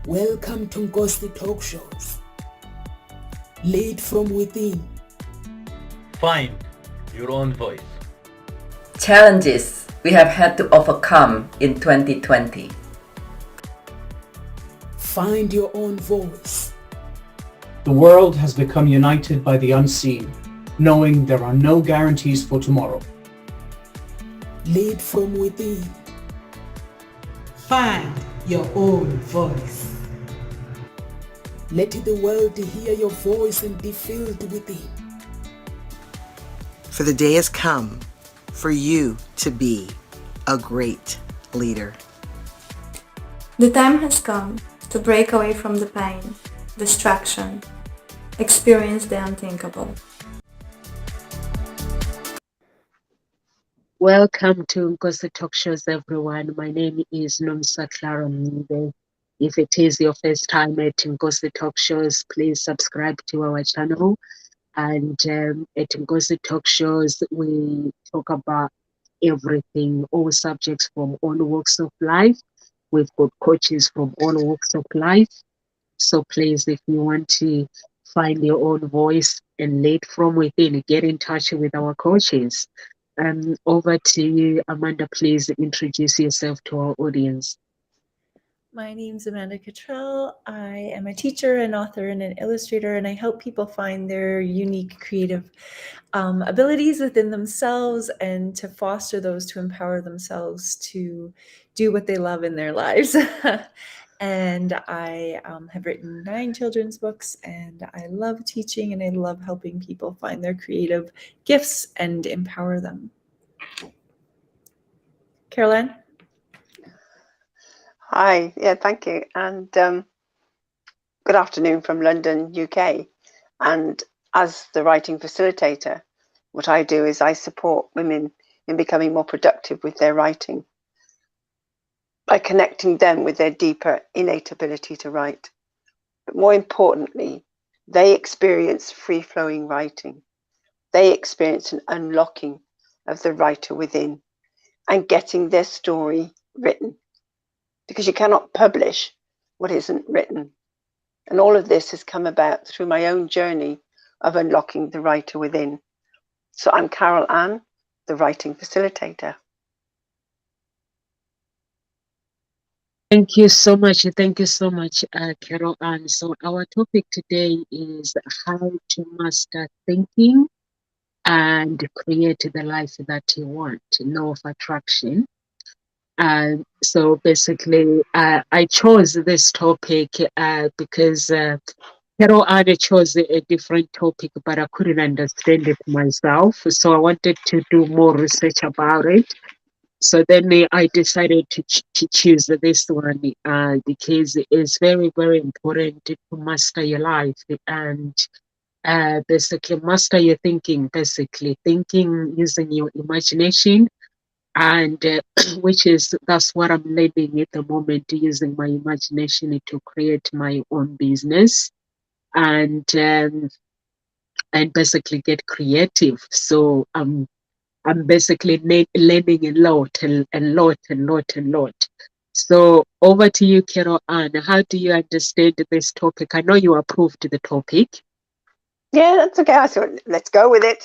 Welcome to Nkosi Talk Shows. Lead from within. Find your own voice. Challenges we have had to overcome in 2020. Find your own voice. The world has become united by the unseen, knowing there are no guarantees for tomorrow. Lead from within. Find your own voice. Let the world hear your voice and be filled within. For the day has come for you to be a great leader. The time has come to break away from the pain, distraction, experience the unthinkable. Welcome to Nkosi Talk Shows, everyone. My name is Nomsa Clara Mnibe. If it is your first time at Nkosi Talk Shows, please subscribe to our channel. And at Nkosi Talk Shows, we talk about everything, all subjects from all walks of life. We've got coaches from all walks of life. So please, if you want to find your own voice and lead from within, get in touch with our coaches. Over to you, Amanda. Please introduce yourself to our audience. My name's Amanda Cottrell. I am a teacher, an author, and an illustrator, and I help people find their unique creative abilities within themselves and to foster those to empower themselves to do what they love in their lives. And I have written 9 children's books, and I love teaching, and I love helping people find their creative gifts and empower them. Caroline? Hi, yeah, thank you. And good afternoon from London, UK. And as the writing facilitator, what I do is I support women in becoming more productive with their writing by connecting them with their deeper innate ability to write. But more importantly, they experience free-flowing writing. They experience an unlocking of the writer within and getting their story written. Because you cannot publish what isn't written. And all of this has come about through my own journey of unlocking the writer within. So I'm Carol Ann, the writing facilitator. Thank you so much. Thank you so much, Carol Ann. So our topic today is how to master thinking and create the life that you want, law of attraction. So basically, I chose this topic because Carol Ann chose a different topic, but I couldn't understand it myself. So I wanted to do more research about it. So then I decided to choose this one because it's very, very important to master your life and basically master your thinking, basically thinking using your imagination. And that's what I'm learning at the moment, using my imagination to create my own business and basically get creative. So I'm basically learning a lot. So over to you, Carol Ann. How do you understand this topic? I know you approved the topic. Yeah, that's okay. So let's go with it.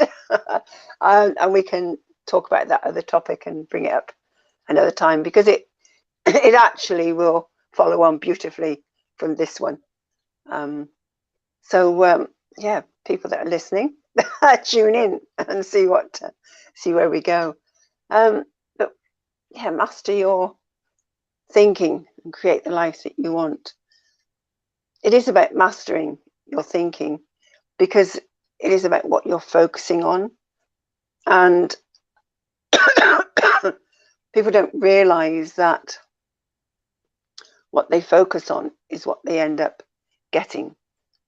And we can talk about that other topic and bring it up another time, because it actually will follow on beautifully from this one. Yeah, people that are listening, tune in and see where we go. But yeah, master your thinking and create the life that you want. It is about mastering your thinking because it is about what you're focusing on. And people don't realize that what they focus on is what they end up getting,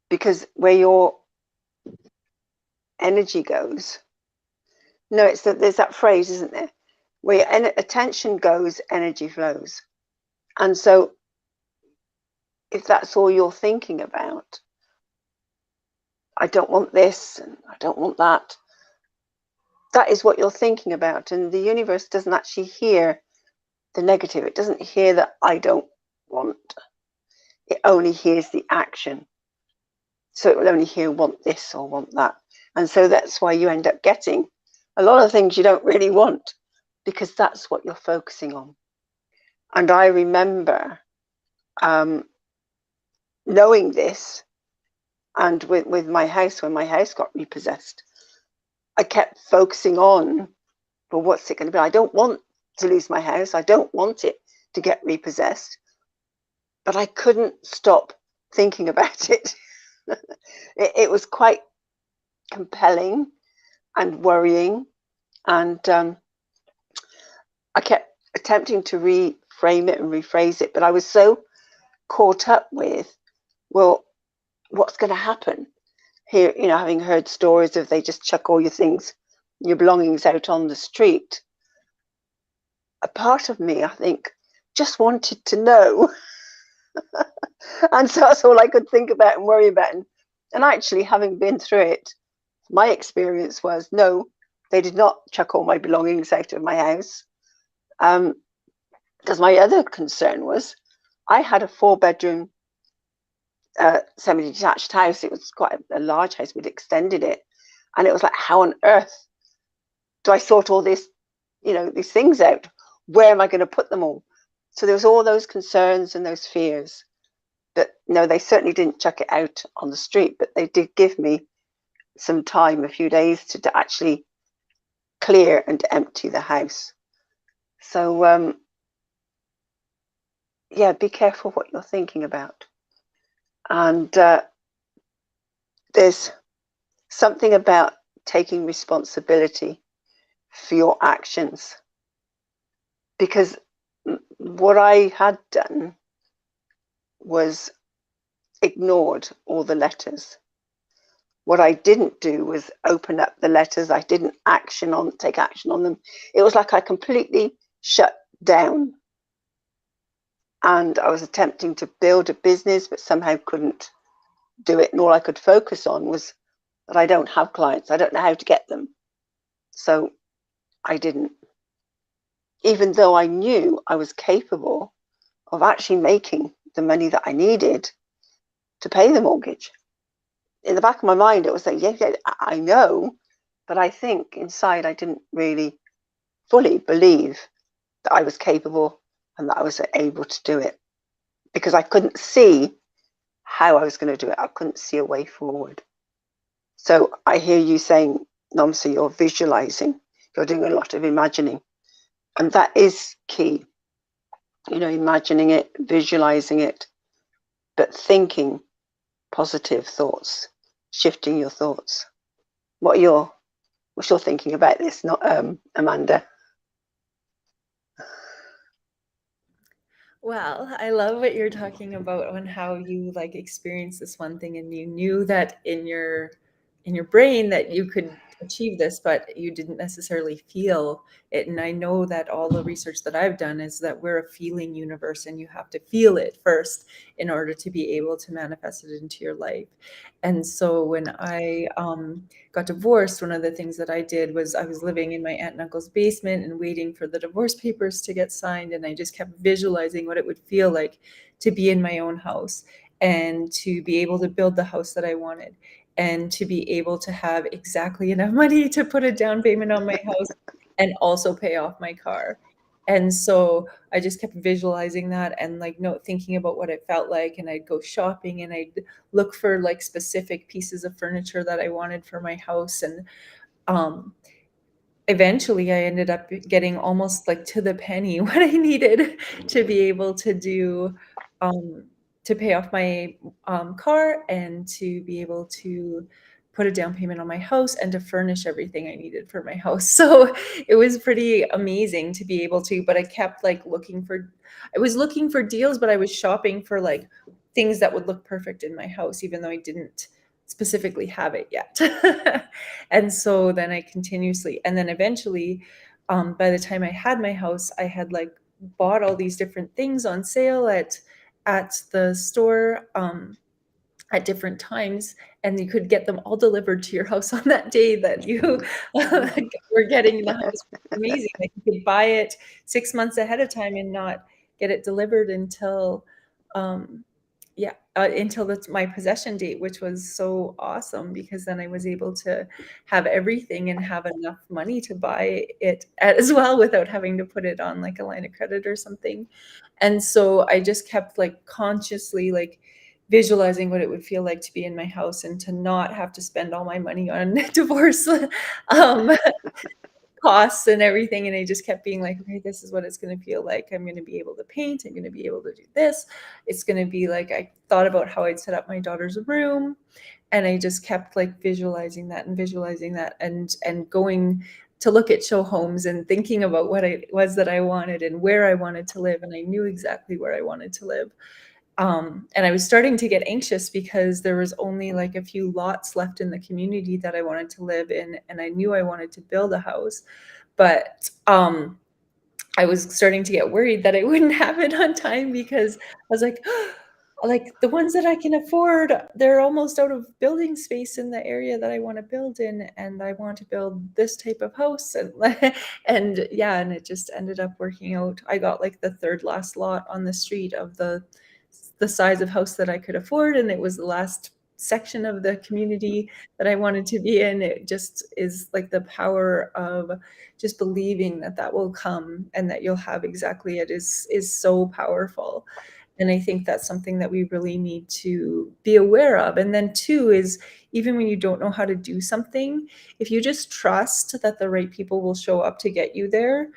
because where your energy goes, there's that phrase, isn't there? Where your attention goes, energy flows. And so if that's all you're thinking about, I don't want this and I don't want that, that is what you're thinking about. And the universe doesn't actually hear the negative. It doesn't hear that I don't want. it only hears the action. So it will only hear want this or want that. And so that's why you end up getting a lot of things you don't really want, because that's what you're focusing on. And I remember knowing this, and with my house, when my house got repossessed, I kept focusing on, well, what's it going to be? I don't want to lose my house. I don't want it to get repossessed. But I couldn't stop thinking about it. It was quite compelling and worrying. And I kept attempting to reframe it and rephrase it. But I was so caught up with, well, what's going to happen? Here, you know, having heard stories of they just chuck all your things, your belongings out on the street. A part of me, I think, just wanted to know. And so that's all I could think about and worry about. And actually, having been through it, my experience was, no, they did not chuck all my belongings out of my house. Because my other concern was, I had a 4-bedroom semi-detached house. It was quite a large house. We'd extended it. And it was like, how on earth do I sort all this, you know, these things out? Where am I going to put them all? So there was all those concerns and those fears. But no, they certainly didn't chuck it out on the street, but they did give me some time, a few days, to actually clear and empty the house. So yeah, be careful what you're thinking about. And there's something about taking responsibility for your actions, because what I had done was ignored all the letters. What I didn't do was open up the letters. I didn't take action on them. It was like I completely shut down. And I was attempting to build a business, but somehow couldn't do it. And all I could focus on was that I don't have clients. I don't know how to get them. So I didn't. Even though I knew I was capable of actually making the money that I needed to pay the mortgage. In the back of my mind, it was like, yeah, I know, but I think inside I didn't really fully believe that I was capable and that I was able to do it, because I couldn't see how I was going to do it. I couldn't see a way forward. So I hear you saying, Nomsa, you're visualizing, you're doing a lot of imagining, and that is key. You know, imagining it, visualizing it, but thinking positive thoughts, shifting your thoughts. What's your thinking about this, not Amanda? Well, I love what you're talking about on how you like experienced this one thing and you knew that in your brain that you could achieve this, but you didn't necessarily feel it. And I know that all the research that I've done is that we're a feeling universe, and you have to feel it first in order to be able to manifest it into your life. And so when I got divorced, one of the things that I did was I was living in my aunt and uncle's basement and waiting for the divorce papers to get signed. And I just kept visualizing what it would feel like to be in my own house and to be able to build the house that I wanted, and to be able to have exactly enough money to put a down payment on my house and also pay off my car. And so I just kept visualizing that and like thinking about what it felt like. And I'd go shopping and I'd look for like specific pieces of furniture that I wanted for my house. And eventually I ended up getting almost like to the penny what I needed to be able to do, to pay off my car and to be able to put a down payment on my house and to furnish everything I needed for my house. So it was pretty amazing to be able to, but I kept like I was looking for deals, but I was shopping for like things that would look perfect in my house, even though I didn't specifically have it yet. And so then I continuously, and then eventually, by the time I had my house, I had like bought all these different things on sale at the store at different times, and you could get them all delivered to your house on that day that you were getting the house. Amazing. Like you could buy it 6 months ahead of time and not get it delivered until yeah, until my possession date, which was so awesome because then I was able to have everything and have enough money to buy it as well without having to put it on like a line of credit or something. And so I just kept like consciously like visualizing what it would feel like to be in my house and to not have to spend all my money on divorce um, costs and everything. And I just kept being like, okay, this is what it's going to feel like. I'm going to be able to paint. I'm going to be able to do this. It's going to be like, I thought about how I'd set up my daughter's room. And I just kept like visualizing that and going to look at show homes and thinking about what it was that I wanted and where I wanted to live. And I knew exactly where I wanted to live. And I was starting to get anxious because there was only like a few lots left in the community that I wanted to live in, and I knew I wanted to build a house, but I was starting to get worried that I wouldn't have it on time because I was like the ones that I can afford, they're almost out of building space in the area that I want to build in, and I want to build this type of house, and and yeah, and it just ended up working out. I got like the third last lot on the street of the size of house that I could afford, and it was the last section of the community that I wanted to be in. It just is like the power of just believing that that will come and that you'll have exactly it is so powerful. And I think that's something that we really need to be aware of. And then two is, even when you don't know how to do something, if you just trust that the right people will show up to get you there,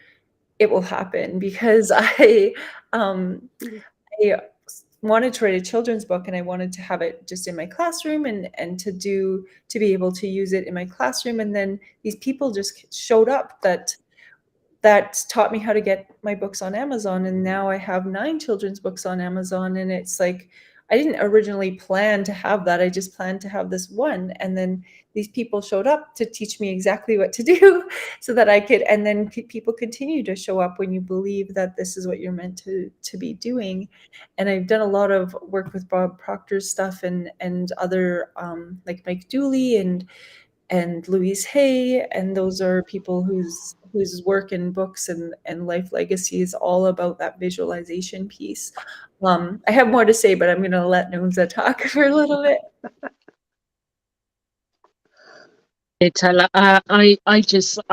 it will happen. Because I wanted to write a children's book, and I wanted to have it just in my classroom and to be able to use it in my classroom. And then these people just showed up that taught me how to get my books on Amazon. And now I have 9 children's books on Amazon. And it's like, I didn't originally plan to have that. I just planned to have this one. And then these people showed up to teach me exactly what to do so that I could, and then people continue to show up when you believe that this is what you're meant to be doing. And I've done a lot of work with Bob Proctor's stuff and other like Mike Dooley and Louise Hay, and those are people whose work and books and life legacy is all about that visualization piece. I have more to say, but I'm going to let Nunza talk for a little bit. I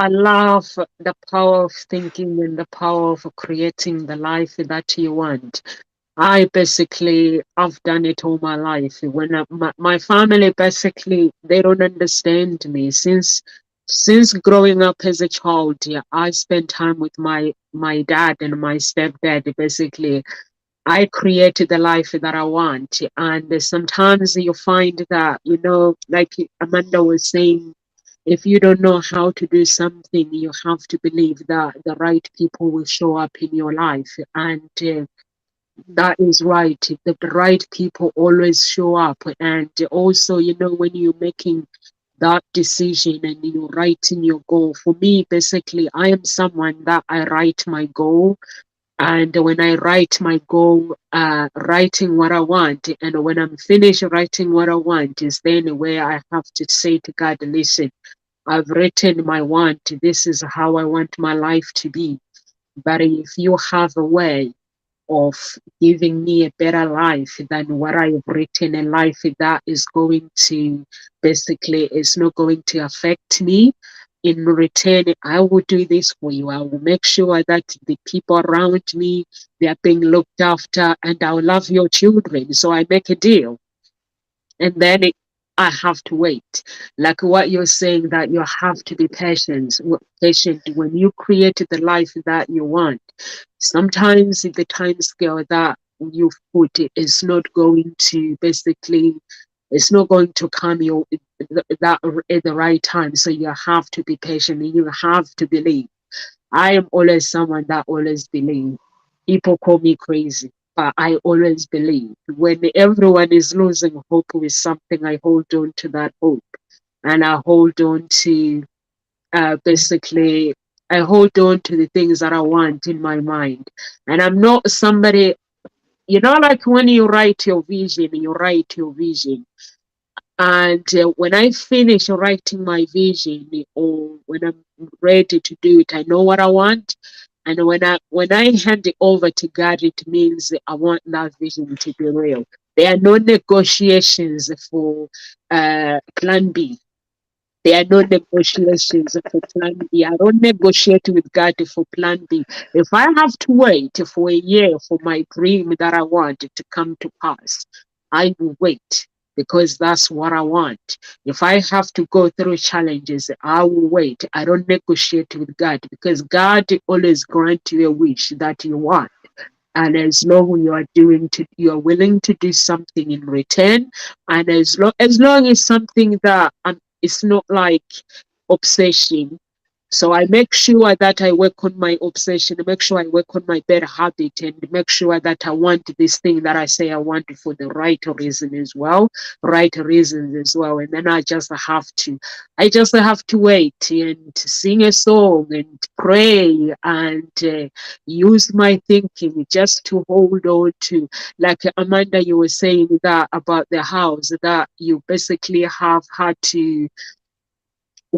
love the power of thinking and the power of creating the life that you want. I've done it all my life. When my family basically, they don't understand me. Since growing up as a child, yeah, I spent time with my dad and my stepdad. Basically, I created the life that I want. And sometimes you find that, like Amanda was saying, if you don't know how to do something, you have to believe that the right people will show up in your life. And that is right. The right people always show up. And also, when you're making that decision and you're writing your goal, for me, basically, I am someone that I write my goal. And when I write my goal, writing what I want, and when I'm finished writing what I want, is then where I have to say to God, listen, I've written my want. This is how I want my life to be. But if you have a way of giving me a better life than what I've written, a life that is going to basically is not going to affect me, in return, I will do this for you. I will make sure that the people around me, they are being looked after, and I'll love your children. So I make a deal. And then I have to wait. Like what you're saying, that you have to be patient when you create the life that you want. Sometimes the time scale that you put is not going to basically, it's not going to come that at the right time. So you have to be patient and you have to believe. I am always someone that always believes. People call me crazy, but I always believe. When everyone is losing hope with something, I hold on to that hope. And I hold on to basically, I hold on to the things that I want in my mind. And I'm not somebody, like when you write your vision, And when I finish writing my vision, or when I'm ready to do it, I know what I want. And when I hand it over to God, it means I want that vision to be real. There are no negotiations for plan B. There are no negotiations for plan B. I don't negotiate with God for plan B. If I have to wait for a year for my dream that I want to come to pass, I will wait because that's what I want. If I have to go through challenges, I will wait. I don't negotiate with God because God always grants you a wish that you want. And as long you are willing to do something in return, and as long as something that it's not like obsession. So I make sure that I work on my obsession, make sure I work on my bad habit, and make sure that I want this thing that I say I want for the right reason as well, right reasons as well. And then I just have to wait and sing a song and pray and use my thinking just to hold on to, like Amanda, you were saying that about the house that you basically have had to.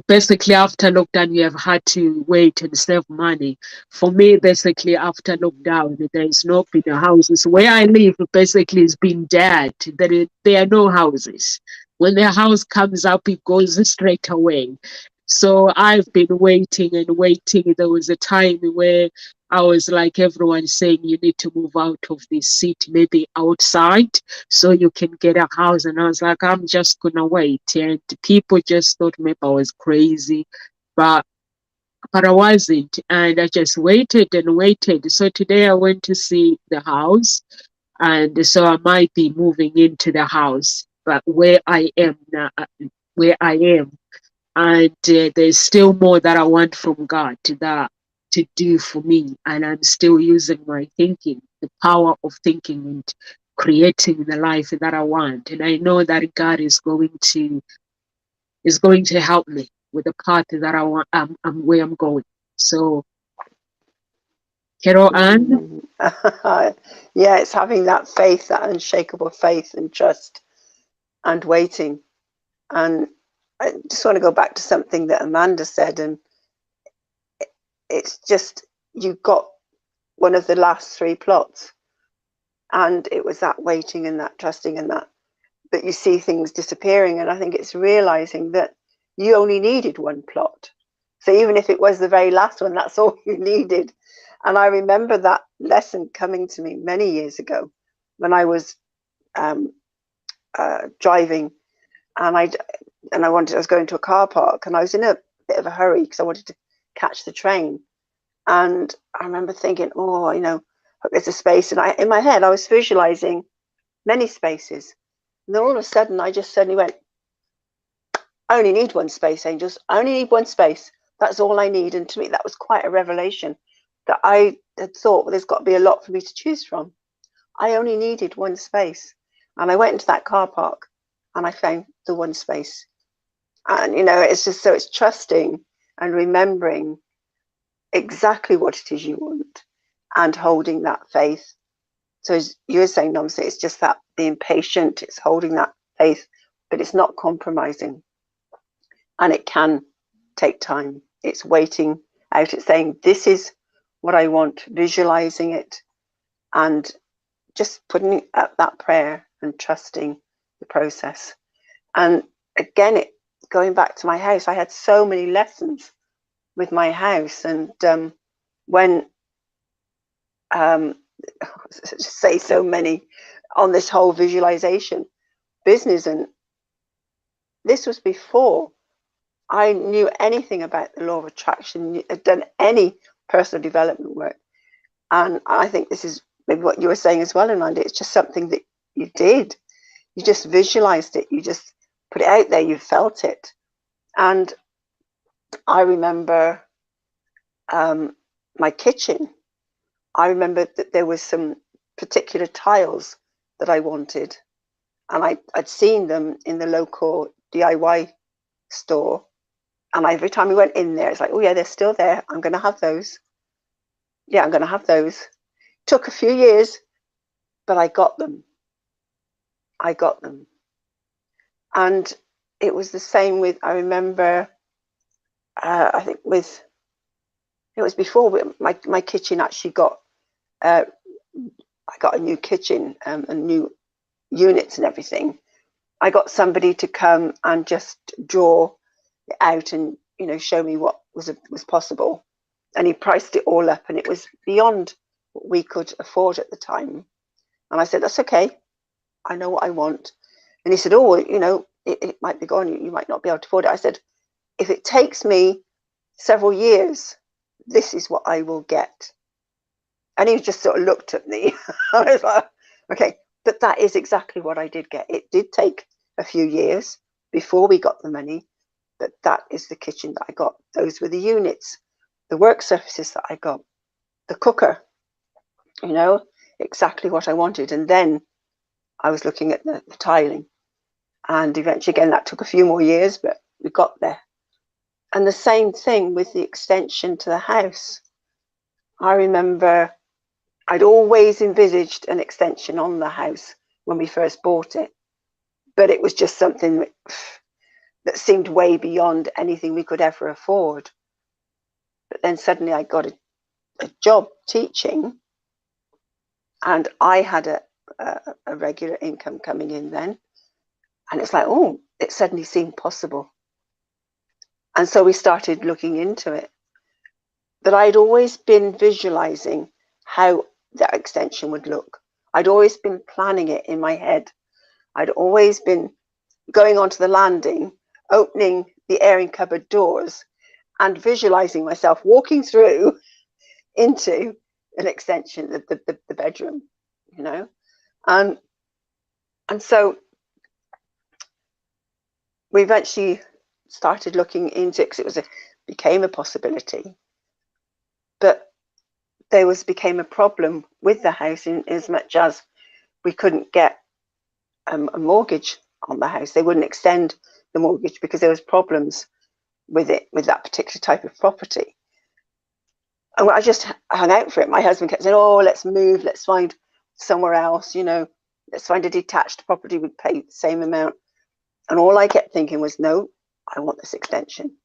Basically, after lockdown, you have had to wait and save money. For me, basically, after lockdown, there's not been a houses. Where I live, basically, it's been dead. There are no houses. When the house comes up, it goes straight away. So I've been waiting and waiting. There was a time where I was like everyone saying, you need to move out of this city, maybe outside, so you can get a house. And I was like, I'm just gonna wait. And people just thought maybe I was crazy, but I wasn't. And I just waited and waited. So today I went to see the house, and so I might be moving into the house. But where I am now, and there's still more that I want from God to do for me, and I'm still using my thinking, the power of thinking, and creating the life that I want. And I know that God is going to help me with the path that I want. I'm where I'm going. So, Carol Ann. Yeah, it's having that faith, that unshakable faith and trust and waiting. And I just want to go back to something that Amanda said, and it's just, you got one of the last 3 plots, and it was that waiting and that trusting and that you see things disappearing. And I think it's realizing that you only needed 1 plot. So even if it was the very last one, that's all you needed. And I remember that lesson coming to me many years ago when I was driving, and I was going to a car park, and I was in a bit of a hurry because I wanted to catch the train. And I remember thinking, oh, there's a space. And in my head, I was visualizing many spaces. And then all of a sudden, I just suddenly went, I only need 1 space, angels. I only need 1 space. That's all I need. And to me, that was quite a revelation, that I had thought, well, there's got to be a lot for me to choose from. I only needed 1 space. And I went into that car park and I found the 1 space. And, it's just, so it's trusting and remembering exactly what it is you want and holding that faith. So as you were saying, Nomsi, it's just that being patient, it's holding that faith, but it's not compromising. And it can take time. It's waiting out. It's saying, this is what I want, visualizing it, and just putting up that prayer and trusting the process. And again, going back to my house, I had so many lessons with my house. And when say so many on this whole visualization business, and this was before I knew anything about the law of attraction, had done any personal development work. And I think this is maybe what you were saying as well, Amanda. It's just something that you did. You just visualized it. You just put it out there. You felt it. And I remember my kitchen. I remember that there was some particular tiles that I wanted, and I'd seen them in the local DIY store. And every time we went in there, it's like, oh yeah, they're still there. I'm going to have those. Yeah, I'm going to have those. Took a few years, but I got them. I got them. And it was the same with, I remember, I think it was before my kitchen actually got, I got a new kitchen, a new units and everything, I got somebody to come and just draw it out and, you know, show me what was possible. And he priced it all up, and it was beyond what we could afford at the time. And I said, that's okay. I know what I want. And he said, oh, well, you know, it might be gone. You might not be able to afford it. I said, if it takes me several years, this is what I will get. And he just sort of looked at me. I was like, okay, but that is exactly what I did get. It did take a few years before we got the money, but that is the kitchen that I got. Those were the units, the work surfaces that I got, the cooker, you know, exactly what I wanted. And then I was looking at the tiling, and eventually, again, that took a few more years, but we got there. And the same thing with the extension to the house. I remember I'd always envisaged an extension on the house when we first bought it, but it was just something that seemed way beyond anything we could ever afford. But then suddenly I got a job teaching, and I had a regular income coming in then. And it's like, oh, it suddenly seemed possible. And so we started looking into it. But I'd always been visualizing how that extension would look. I'd always been planning it in my head. I'd always been going onto the landing, opening the airing cupboard doors, and visualizing myself walking through into an extension, the bedroom, you know. And so we eventually started looking into it because became a possibility. But there became a problem with the house in as much as we couldn't get a mortgage on the house. They wouldn't extend the mortgage because there was problems with it, with that particular type of property. And I just hung out for it. My husband kept saying, oh, let's move, let's find somewhere else, you know, let's find a detached property, we'd pay the same amount. And all I kept thinking was, no, I want this extension.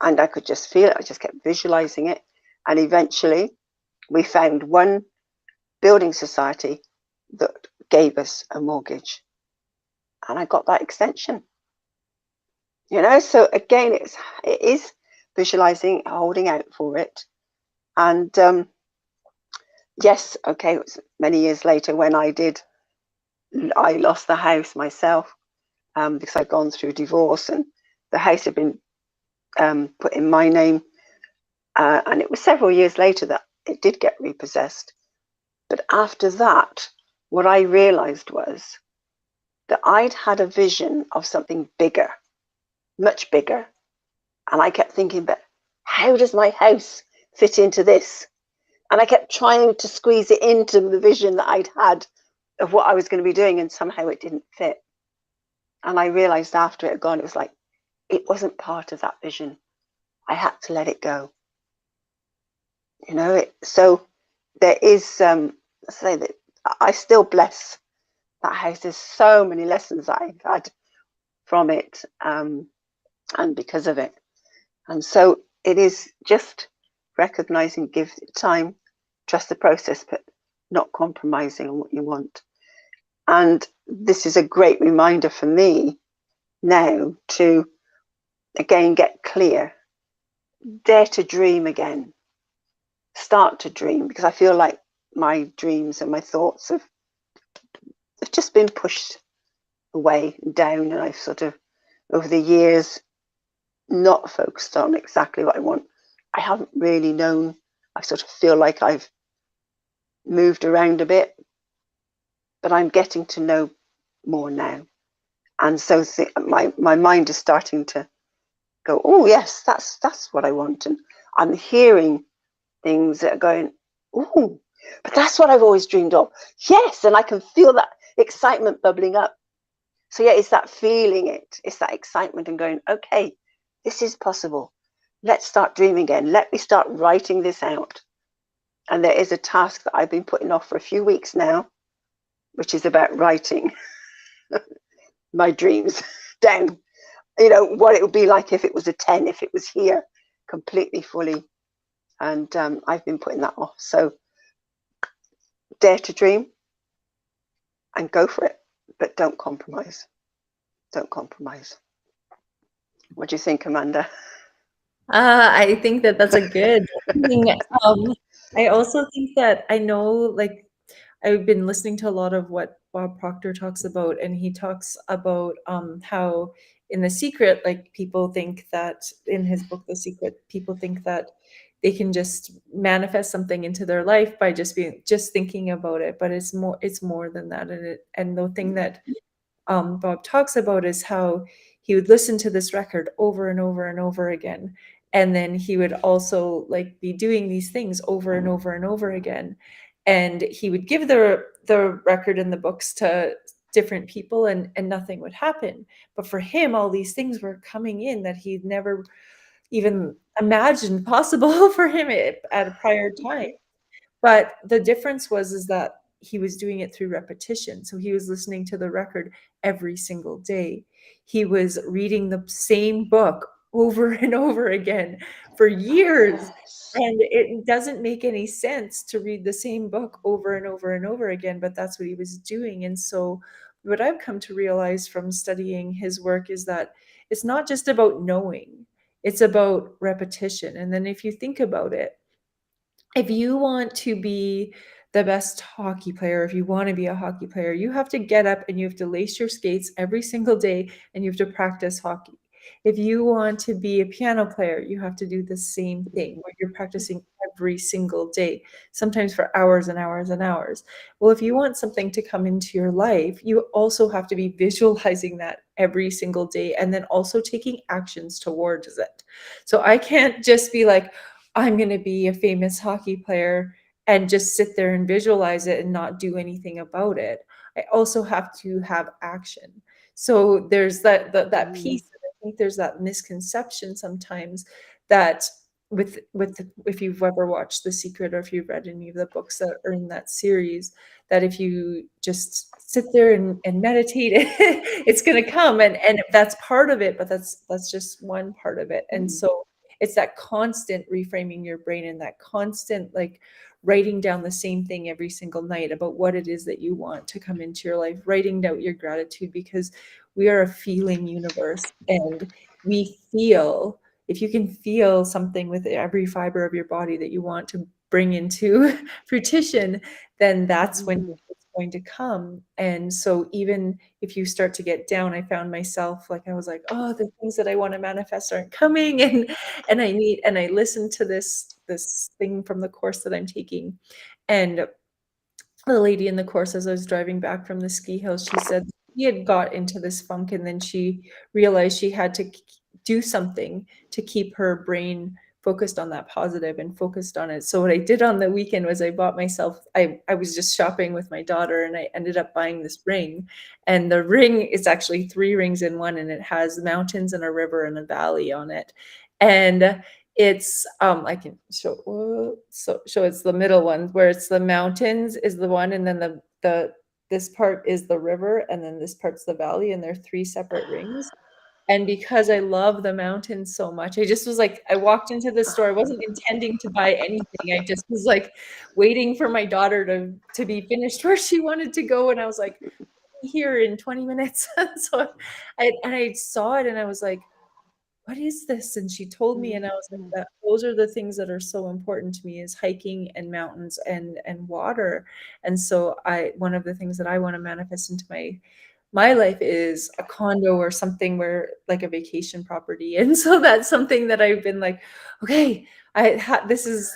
And I could just feel it. I just kept visualizing it. And eventually we found one building society that gave us a mortgage. And I got that extension. You know, so again, it is visualizing, holding out for it. And yes, okay, it was many years later when I lost the house myself because I'd gone through divorce, and the house had been put in my name. And it was several years later that it did get repossessed. But after that, what I realized was that I'd had a vision of something bigger, much bigger. And I kept thinking, but how does my house fit into this? And I kept trying to squeeze it into the vision that I'd had of what I was going to be doing, and somehow it didn't fit. And I realized after it had gone, it was like, it wasn't part of that vision. I had to let it go. You know, so there is, say that I still bless that house. There's so many lessons that I've had from it, and because of it. And so it is just recognizing, give it time, trust the process, but not compromising on what you want. And this is a great reminder for me now to, again, get clear, dare to dream again, start to dream, because I feel like my dreams and my thoughts have just been pushed away and down, and I've sort of, over the years, not focused on exactly what I want. I haven't really known. I sort of feel like I've moved around a bit, but I'm getting to know more now. And so my mind is starting to go, oh yes, that's what I want. And I'm hearing things that are going, oh, but that's what I've always dreamed of. Yes, and I can feel that excitement bubbling up. So yeah, it's that feeling it. It's that excitement and going, okay, this is possible. Let's start dreaming again. Let me start writing this out. And there is a task that I've been putting off for a few weeks now, which is about writing my dreams down. You know, what it would be like if it was a 10, if it was here completely fully. And I've been putting that off. So dare to dream. and go for it, but don't compromise. Don't compromise. What do you think, Amanda? I think that that's a good thing. I also think that I know, like, I've been listening to a lot of what Bob Proctor talks about, and he talks about how in The Secret, like, people think that in his book, The Secret, people think that they can just manifest something into their life by just thinking about it, but it's more than that. And the thing that Bob talks about is how he would listen to this record over and over and over again. And then he would also like be doing these things over and over and over again. And he would give the record and the books to different people and nothing would happen. But for him, all these things were coming in that he'd never even imagined possible for him at a prior time. But the difference is that he was doing it through repetition. So he was listening to the record every single day. He was reading the same book over and over again for years. And it doesn't make any sense to read the same book over and over and over again, but that's what he was doing. And so what I've come to realize from studying his work is that it's not just about knowing, it's about repetition. And then if you think about it, if you want to be the best hockey player, if you want to be a hockey player, you have to get up and you have to lace your skates every single day and you have to practice hockey. If you want to be a piano player, you have to do the same thing where you're practicing every single day, sometimes for hours and hours and hours. Well, if you want something to come into your life, you also have to be visualizing that every single day and then also taking actions towards it. So I can't just be like, I'm going to be a famous hockey player and just sit there and visualize it and not do anything about it. I also have to have action. So there's that piece. I think there's that misconception sometimes that with if you've ever watched The Secret or if you've read any of the books that are in that series, that if you just sit there and meditate, it's going to come. And that's part of it, but that's just one part of it. And so it's that constant reframing your brain and that constant like writing down the same thing every single night about what it is that you want to come into your life, writing out your gratitude, because we are a feeling universe and we feel. If you can feel something with every fiber of your body that you want to bring into fruition, then that's when it's going to come. And so even if you start to get down, I found myself like, I was like, oh, the things that I want to manifest aren't coming. And I listened to this thing from the course that I'm taking. And the lady in the course, as I was driving back from the ski house, she said she had got into this funk and then she realized she had to do something to keep her brain focused on that positive and focused on it. So what I did on the weekend was I bought myself, I was just shopping with my daughter and I ended up buying this ring. And the ring is actually 3 rings in one and it has mountains and a river and a valley on it. And it's I can show it's the middle one where it's the mountains is the one and then the this part is the river and then this part's the valley and they're 3 separate rings. And because I love the mountains so much, I just was like, I walked into the store. I wasn't intending to buy anything. I just was like waiting for my daughter to be finished where she wanted to go. And I was like, here in 20 minutes. So I saw it and I was like, what is this? And she told me, and I was like, that those are the things that are so important to me is hiking and mountains and water. And so one of the things that I want to manifest into my life is a condo or something where like a vacation property. And so that's something that I've been like, okay, this is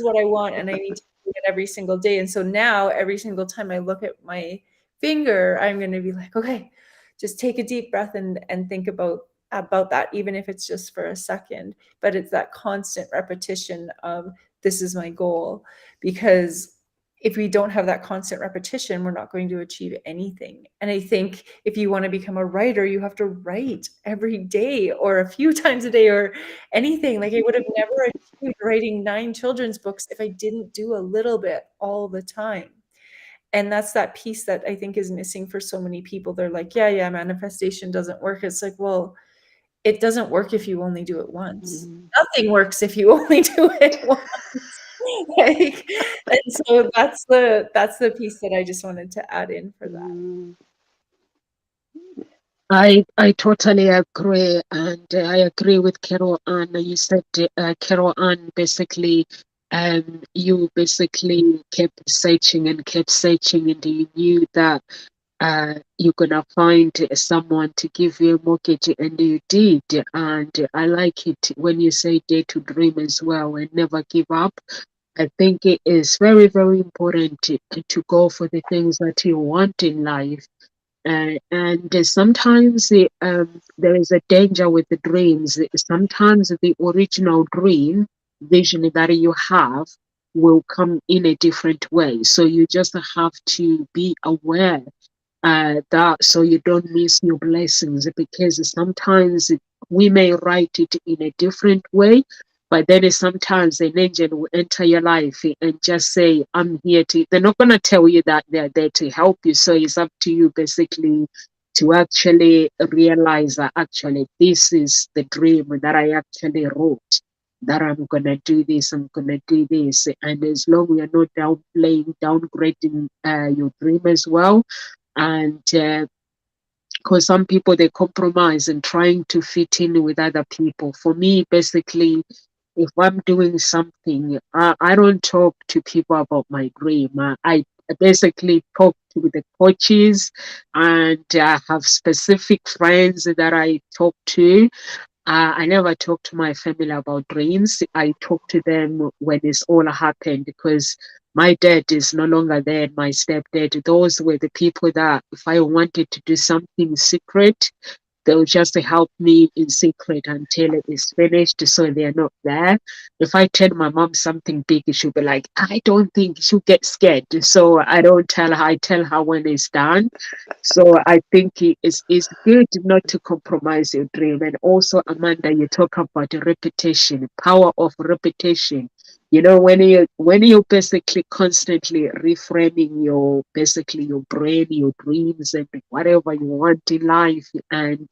what I want. And I need to do it every single day. And so now every single time I look at my finger, I'm going to be like, okay, just take a deep breath and think about that, even if it's just for a second. But it's that constant repetition of this is my goal, because if we don't have that constant repetition, we're not going to achieve anything. And I think if you want to become a writer, you have to write every day or a few times a day or anything. Like I would have never achieved writing 9 children's books if I didn't do a little bit all the time. And that's that piece that I think is missing for so many people. They're like, yeah, manifestation doesn't work. It's like, well, it doesn't work if you only do it once. Nothing works if you only do it once. Like, and so that's the piece that I just wanted to add in for that. I totally agree, and I agree with Carol Ann. You said, Carol Ann, basically, you basically kept searching and you knew that you're gonna find someone to give you a mortgage, and you did. And I like it when you say dare to dream as well and never give up. I think it is very, very important to go for the things that you want in life. And sometimes there is a danger with the dreams. Sometimes the original dream vision that you have will come in a different way. So you just have to be aware that so you don't miss your blessings, because sometimes we may write it in a different way, but then sometimes an angel will enter your life and just say, I'm here to, they're not going to tell you that they're there to help you. So it's up to you basically to actually realize that actually this is the dream that I actually wrote, that I'm going to do this, I'm going to do this. And as long as you're not downplaying, downgrading your dream as well, and because some people they compromise and trying to fit in with other people. For me, basically, if I'm doing something, I don't talk to people about my dream. I basically talk to the coaches, and I have specific friends that I talk to. I never talk to my family about dreams. I talk to them when it's all happened, because my dad is no longer there, and my stepdad. Those were the people that if I wanted to do something secret, they'll just help me in secret until it is finished, so they're not there. If I tell my mom something big, she'll be like, I don't think, she'll get scared. So I don't tell her, I tell her when it's done. So I think it's good not to compromise your dream. And also, Amanda, you talk about repetition, power of repetition. You know, when you basically constantly reframing your basically your brain, your dreams, and whatever you want in life, and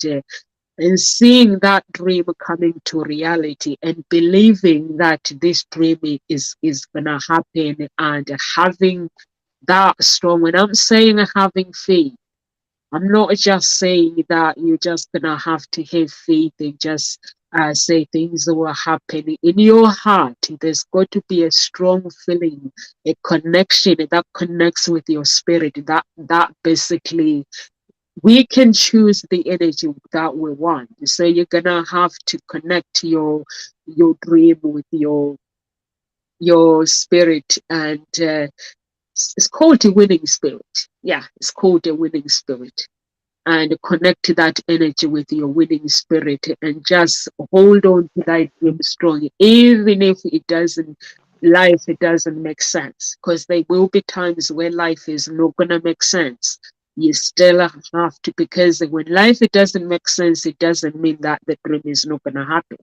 seeing that dream coming to reality and believing that this dream is gonna happen, and having that strong. When I'm saying having faith, I'm not just saying that you're just gonna have to have faith and just say things will happen. In your heart, there's got to be a strong feeling, a connection that connects with your spirit. That basically we can choose the energy that we want. So you're gonna have to connect your dream with your spirit, and it's called a winning spirit. Yeah, it's called a winning spirit, and connect that energy with your winning spirit, and just hold on to that dream strong, even if it doesn't make sense, because there will be times where life is not gonna make sense. You still have to, because when life it doesn't make sense, it doesn't mean that the dream is not gonna happen.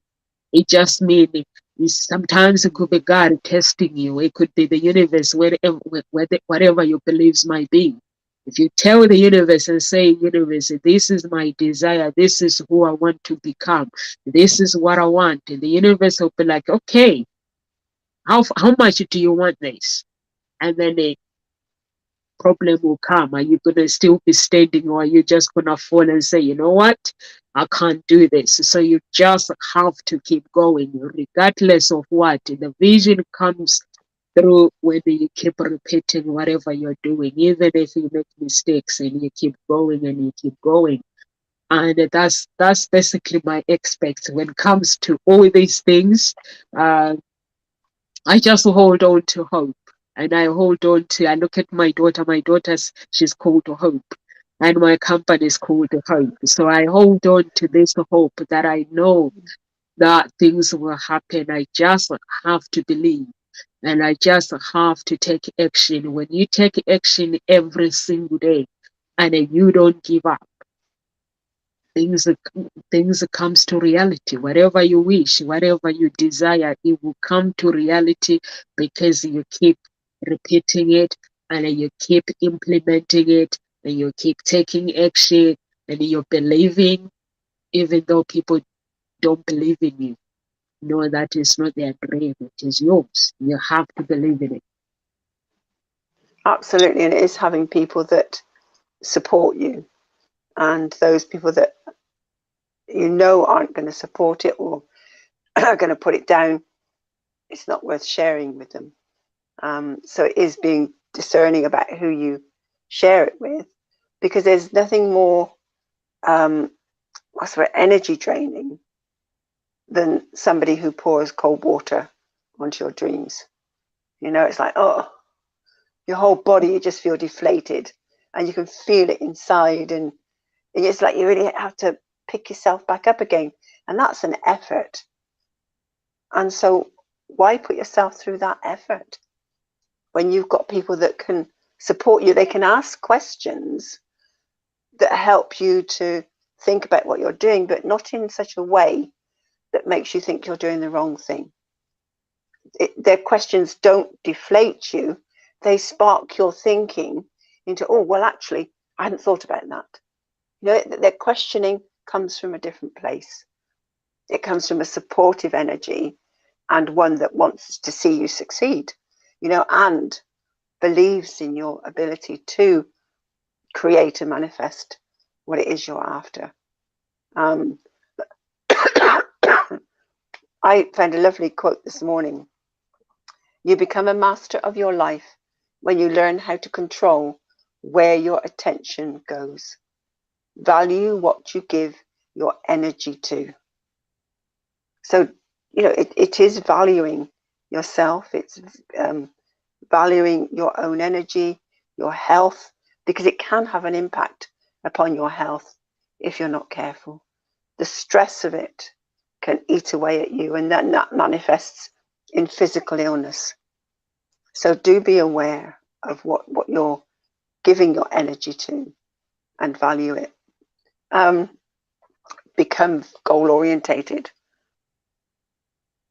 It just means sometimes it could be God testing you. It could be the universe, whatever your beliefs might be. If you tell the universe and say, universe, this is my desire, this is who I want to become, this is what I want, and the universe will be like, okay, how much do you want this? And then a problem will come. Are you going to still be standing, or are you just going to fall and say, you know what? I can't do this. So you just have to keep going, regardless of what. The vision comes through when you keep repeating whatever you're doing, even if you make mistakes, and you keep going and you keep going. And that's basically my expect when it comes to all these things. I just hold on to hope. And I look at my daughter. My daughter's, she's called Hope. And my company is called Hope. So I hold on to this hope that I know that things will happen. I just have to believe. And I just have to take action. When you take action every single day and you don't give up, things comes to reality. Whatever you wish, whatever you desire, it will come to reality, because you keep repeating it, and you keep implementing it, and you keep taking action, and you're believing even though people don't believe in you. know that it's not their dream, it is yours. You have to believe in it. Absolutely. And it is having people that support you, and those people that you know aren't going to support it or are going to put it down, it's not worth sharing with them. So it is being discerning about who you share it with, because there's nothing more energy draining than somebody who pours cold water onto your dreams. You know, it's like, oh, your whole body, you just feel deflated, and you can feel it inside, and it's like you really have to pick yourself back up again, and that's an effort. And so why put yourself through that effort when you've got people that can support you? They can ask questions that help you to think about what you're doing, but not in such a way that makes you think you're doing the wrong thing. Their questions don't deflate you. They spark your thinking into, oh, well, actually, I hadn't thought about that. You know, their questioning comes from a different place. It comes from a supportive energy, and one that wants to see you succeed, you know, and believes in your ability to create and manifest what it is you're after. I found a lovely quote this morning. You become a master of your life when you learn how to control where your attention goes. Value what you give your energy to. So, you know, it is valuing yourself. It's valuing your own energy, your health, because it can have an impact upon your health if you're not careful. The stress of it can eat away at you, and then that manifests in physical illness. So do be aware of what you're giving your energy to, and value it. Become goal orientated.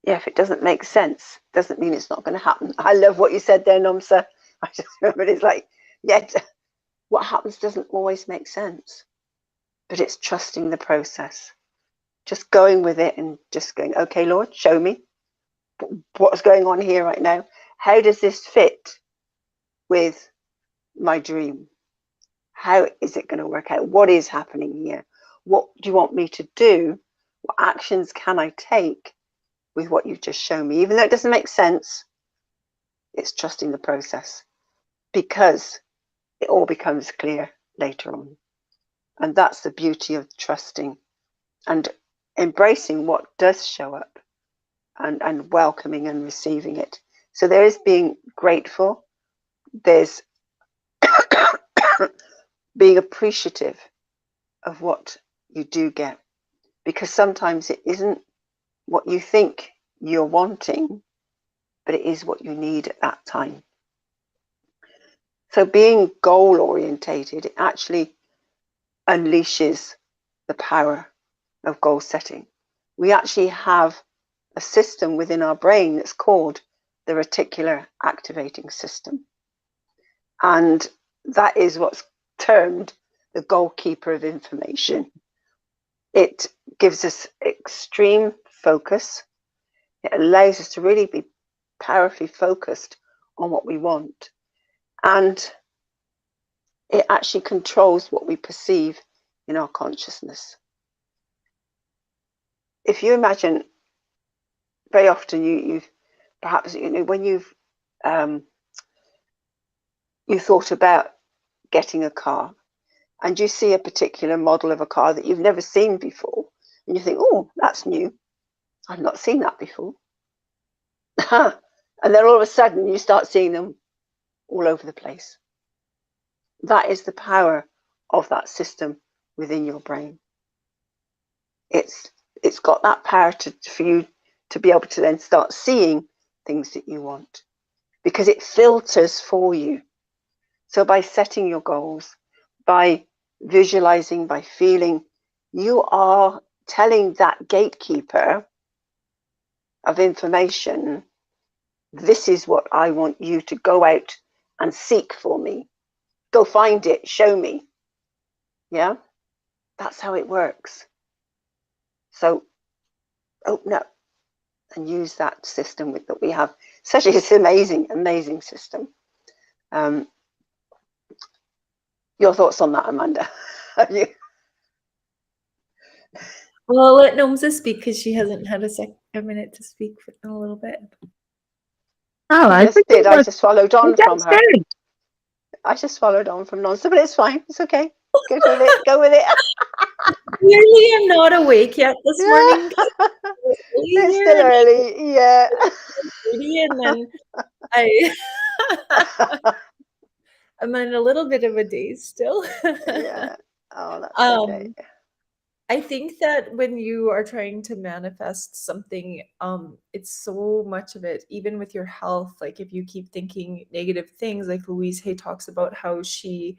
Yeah, if it doesn't make sense, doesn't mean it's not going to happen. I love what you said there, Nomsa. I just remember it's like, yeah, what happens doesn't always make sense, but it's trusting the process. Just going with it and just going, okay, Lord, show me what's going on here right now. How does this fit with my dream? How is it going to work out? What is happening here? What do you want me to do? What actions can I take with what you've just shown me? Even though it doesn't make sense, it's trusting the process, because it all becomes clear later on. And that's the beauty of trusting and embracing what does show up, and welcoming and receiving it. So there is being grateful. There's being appreciative of what you do get, because sometimes it isn't what you think you're wanting, but it is what you need at that time. So being goal orientated, it actually unleashes the power of goal setting. We actually have a system within our brain that's called the reticular activating system. And that is what's termed the goalkeeper of information. It gives us extreme focus. It allows us to really be powerfully focused on what we want. And it actually controls what we perceive in our consciousness. If you imagine, very often you've perhaps, you know, when you've you thought about getting a car, and you see a particular model of a car that you've never seen before, and you think, oh, that's new. I've not seen that before. And then all of a sudden you start seeing them all over the place. That is the power of that system within your brain. It's got that power for you to be able to then start seeing things that you want, because it filters for you. So by setting your goals, by visualizing, by feeling, you are telling that gatekeeper of information, this is what I want you to go out and seek for me. Go find it, show me. Yeah, that's how it works. So open up and use that system that we have. Such it's an amazing system. Your thoughts on that, Amanda? Have you? Well, I'll let Nomza speak because she hasn't had a minute to speak in a little bit. Oh, I just did. I just followed on from her. I just followed on from Nonsa, but it's fine. It's okay. Go with it. Go with it. Clearly, I'm not awake yet this morning. It's still early. Yeah. And then I'm in a little bit of a daze still. Yeah. Oh, that's okay. I think that when you are trying to manifest something, it's so much of it, even with your health. Like if you keep thinking negative things, like Louise Hay talks about how she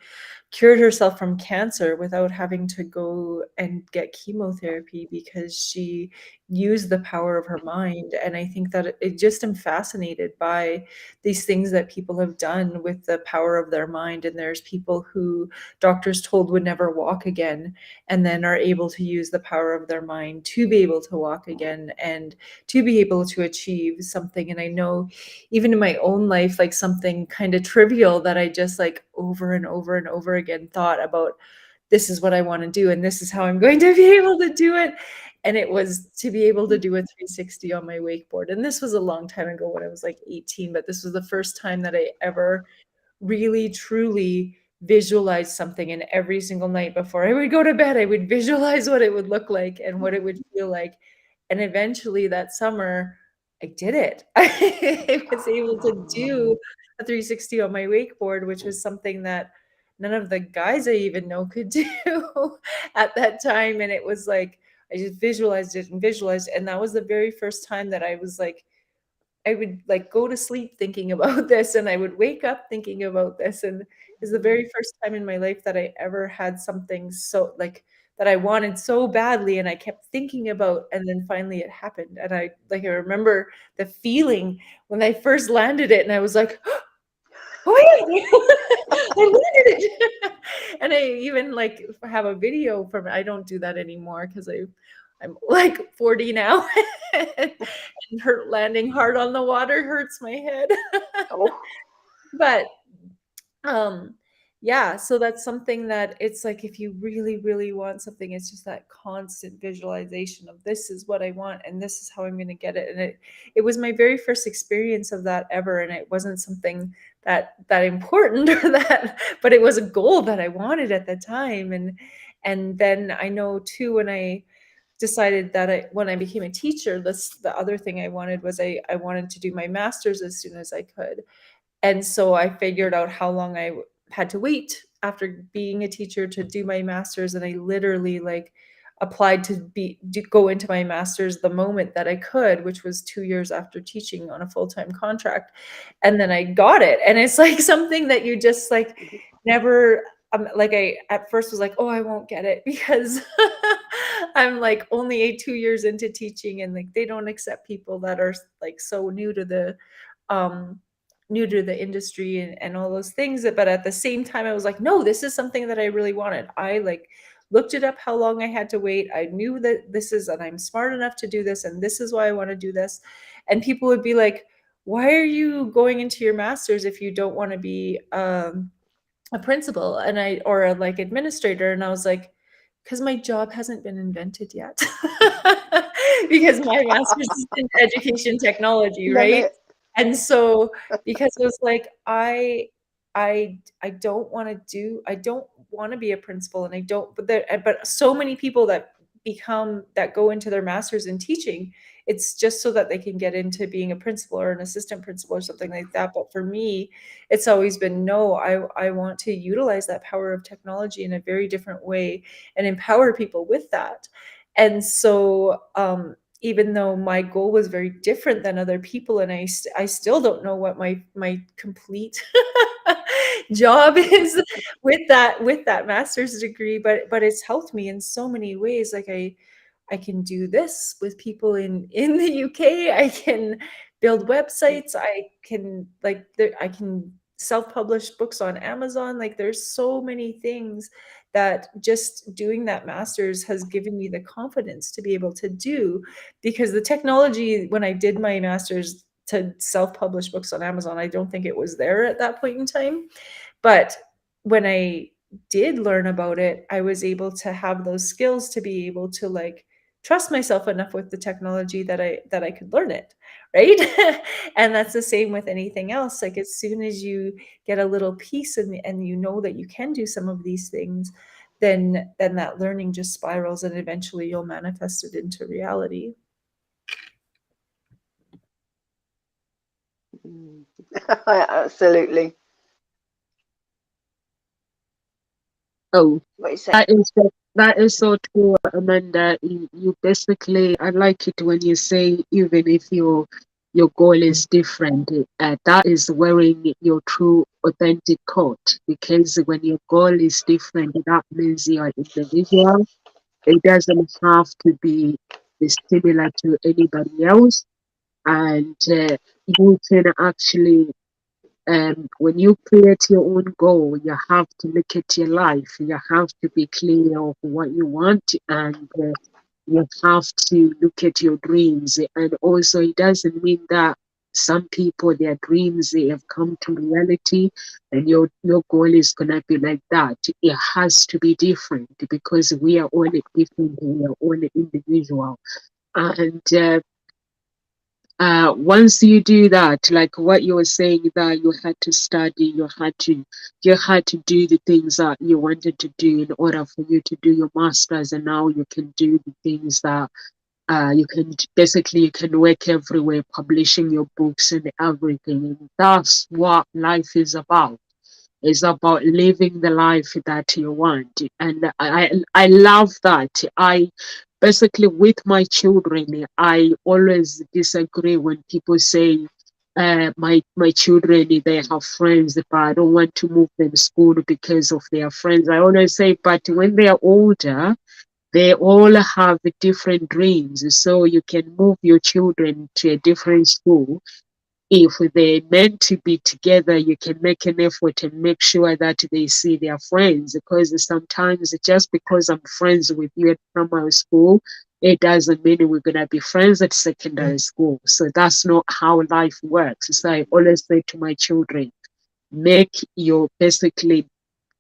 cured herself from cancer without having to go and get chemotherapy because she used the power of her mind. And I think that it just am fascinated by these things that people have done with the power of their mind. And there's people who doctors told would never walk again, and then are able to use the power of their mind to be able to walk again and to be able to achieve something. And I know even in my own life, like something kind of trivial that I just like over and over and over again thought about, this is what I want to do and this is how I'm going to be able to do it. And it was to be able to do a 360 on my wakeboard. And this was a long time ago when I was like 18, but this was the first time that I ever really truly visualize something. And every single night before I would go to bed, I would visualize what it would look like and what it would feel like. And eventually that summer, I did it. I was able to do a 360 on my wakeboard, which was something that none of the guys I even know could do at that time. And it was like, I just visualized it and visualized it. And that was the very first time that I was like, I would like go to sleep thinking about this and I would wake up thinking about this. And it's the very first time in my life that I ever had something so like that I wanted so badly and I kept thinking about, and then finally it happened. And I remember the feeling when I first landed it and I was like, oh yeah, I landed it. And I even like have a video from it. I don't do that anymore because I'm like 40 now. And landing hard on the water hurts my head. Oh. But yeah, so that's something that it's like if you really, really want something, it's just that constant visualization of this is what I want and this is how I'm going to get it. And it was my very first experience of that ever. And it wasn't something that important or that, but it was a goal that I wanted at the time. And then I know too, when I decided that when I became a teacher, the other thing I wanted was I wanted to do my master's as soon as I could. And so I figured out how long I had to wait after being a teacher to do my master's. And I literally like applied to go into my master's the moment that I could, which was 2 years after teaching on a full-time contract. And then I got it. And it's like something that you just like never, like I at first was like, oh, I won't get it because I'm like only 2 years into teaching and like they don't accept people that are like so new to the industry and all those things. But at the same time, I was like, no, this is something that I really wanted. I like looked it up how long I had to wait. I knew that and I'm smart enough to do this. And this is why I want to do this. And people would be like, why are you going into your master's if you don't want to be a principal or a like administrator? And I was like, because my job hasn't been invented yet. Because my master's is in education technology, right? And so because it was like I don't want to be a principal, and but so many people that go into their masters in teaching, it's just so that they can get into being a principal or an assistant principal or something like that. But for me, it's always been no, I want to utilize that power of technology in a very different way and empower people with that. And so even though my goal was very different than other people, and I still don't know what my complete job is with that master's degree, but it's helped me in so many ways. Like I can do this with people in the UK. I can build websites. I can self-published books on Amazon. Like there's so many things that just doing that master's has given me the confidence to be able to do, because the technology when I did my master's to self-publish books on Amazon, I don't think it was there at that point in time. But when I did learn about it, I was able to have those skills to be able to like trust myself enough with the technology that I could learn it, right? And that's the same with anything else. Like as soon as you get a little piece and you know that you can do some of these things, then that learning just spirals and eventually you'll manifest it into reality. Absolutely. Oh, What you say? that is so true, Amanda. You basically, I like it when you say even if your goal is different, that is wearing your true authentic coat. Because when your goal is different, that means you are individual. It doesn't have to be similar to anybody else, and you can actually when you create your own goal, you have to look at your life. You have to be clear of what you want, and you have to look at your dreams. And also, it doesn't mean that some people, their dreams, they have come to reality, and your goal is gonna be like that. It has to be different because we are all different. We are all individual, and once you do that, like what you were saying, that you had to study, you had to do the things that you wanted to do in order for you to do your masters, and now you can do the things that you can basically you can work everywhere, publishing your books and everything. And that's what life is about. It's about living the life that you want. And I love that. I basically, with my children, I always disagree when people say my children, they have friends, but I don't want to move them to school because of their friends. I always say, but when they are older, they all have different dreams, so you can move your children to a different school. If they're meant to be together, you can make an effort and make sure that they see their friends, because sometimes just because I'm friends with you at primary school, it doesn't mean we're going to be friends at secondary school. So that's not how life works. So I always say to my children, make your basically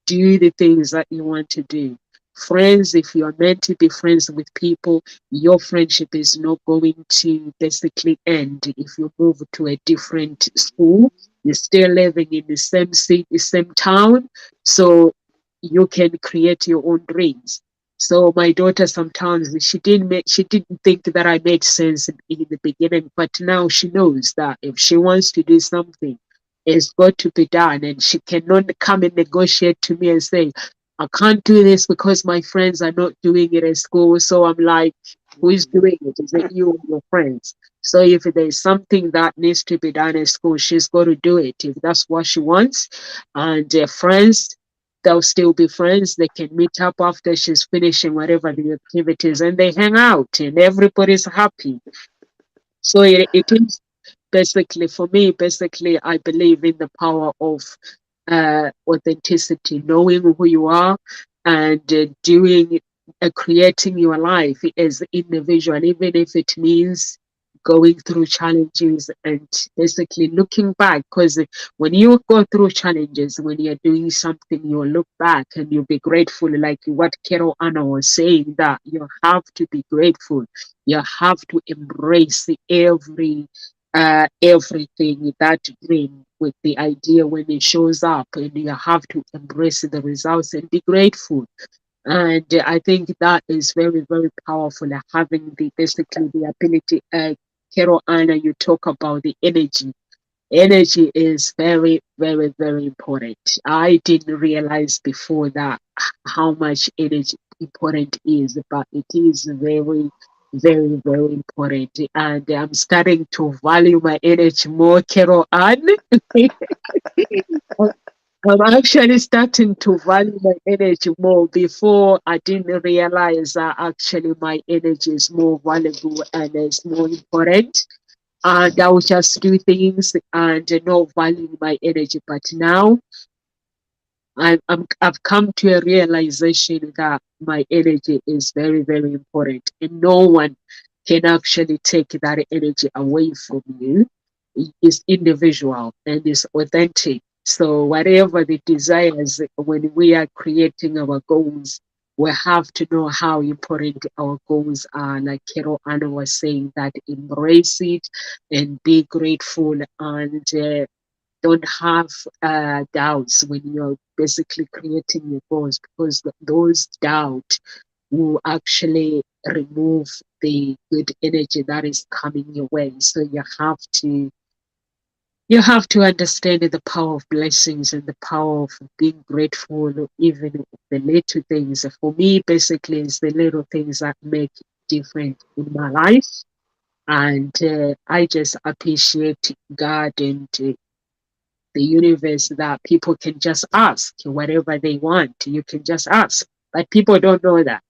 do the things that you want to do. Friends, if you're meant to be friends with people, your friendship is not going to basically end if you move to a different school. You're still living in the same city, the same town, so you can create your own dreams. So my daughter sometimes she didn't think that I made sense in the beginning, but now she knows that if she wants to do something, it's got to be done, and she cannot come and negotiate to me and say, I can't do this because my friends are not doing it at school. So I'm like, who is doing it? Is it you or your friends? So if there's something that needs to be done at school, she's got to do it if that's what she wants. And friends, they'll still be friends. They can meet up after she's finishing whatever the activities, and they hang out and everybody's happy. So it is basically, for me, basically, I believe in the power of authenticity, knowing who you are, and doing creating your life as an individual, even if it means going through challenges and basically looking back. Because when you go through challenges, when you're doing something, you'll look back and you'll be grateful, like what Carol Anna was saying, that you have to be grateful. You have to embrace everything, that dream with the idea when it shows up, and you have to embrace the results and be grateful. And I think that is very, very powerful, having the basically the ability. Carol Anna, you talk about the energy. Energy is very, very, very important. I didn't realize before that how much energy important is, but it is very, very, very important. And I'm starting to value my energy more, Carol Ann. I'm actually starting to value my energy more. Before, I didn't realize that actually my energy is more valuable and is more important. and I would just do things and not value my energy. But now I've come to a realization that my energy is very, very important, and no one can actually take that energy away from you. It's individual and it's authentic. So whatever the desires, when we are creating our goals, we have to know how important our goals are. Like Carol Anna was saying, that embrace it and be grateful, and don't have doubts when you're basically creating your goals, because those doubts will actually remove the good energy that is coming your way. So you have to understand the power of blessings and the power of being grateful, even the little things. For me, basically, it's the little things that make difference in my life. And I just appreciate God and the universe, that people can just ask whatever they want. You can just ask, but people don't know that.